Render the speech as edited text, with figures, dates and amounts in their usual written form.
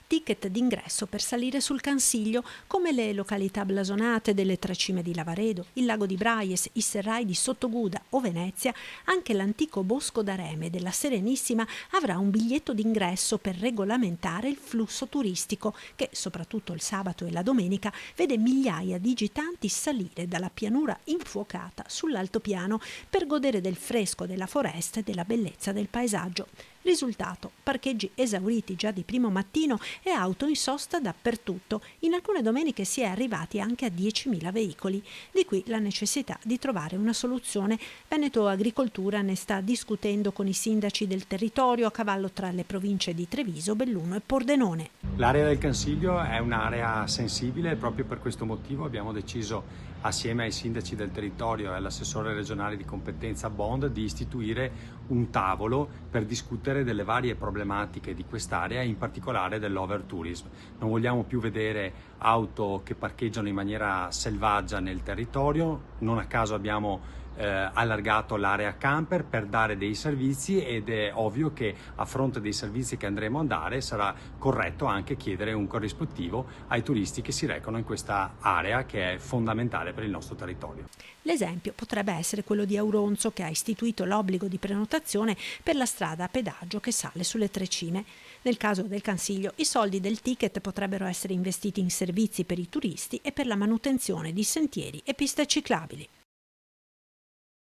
Ticket d'ingresso per salire sul Cansiglio, come le località blasonate delle Tre Cime di Lavaredo, il lago di Braies, i serrai di Sottoguda o Venezia. Anche l'antico Bosco d'Areme della Serenissima avrà un biglietto d'ingresso per regolamentare il flusso turistico che, soprattutto il sabato e la domenica, vede migliaia di gitanti salire dalla pianura infuocata sull'altopiano per godere del fresco della foresta e della bellezza del paesaggio. Risultato: parcheggi esauriti già di primo mattino e auto in sosta dappertutto. In alcune domeniche si è arrivati anche a 10.000 veicoli. Di qui la necessità di trovare una soluzione. Veneto Agricoltura ne sta discutendo con i sindaci del territorio a cavallo tra le province di Treviso, Belluno e Pordenone. L'area del Cansiglio è un'area sensibile e proprio per questo motivo abbiamo deciso, assieme ai sindaci del territorio e all'assessore regionale di competenza Bond, di istituire un tavolo per discutere delle varie problematiche di quest'area, in particolare dell'overtourism. Non vogliamo più vedere auto che parcheggiano in maniera selvaggia nel territorio. Non a caso abbiamo allargato l'area camper per dare dei servizi, ed è ovvio che a fronte dei servizi che andremo a dare sarà corretto anche chiedere un corrispettivo ai turisti che si recano in questa area che è fondamentale per il nostro territorio. L'esempio potrebbe essere quello di Auronzo, che ha istituito l'obbligo di prenotazione per la strada a pedaggio che sale sulle Tre Cime. Nel caso del Cansiglio, i soldi del ticket potrebbero essere investiti in servizi per i turisti e per la manutenzione di sentieri e piste ciclabili.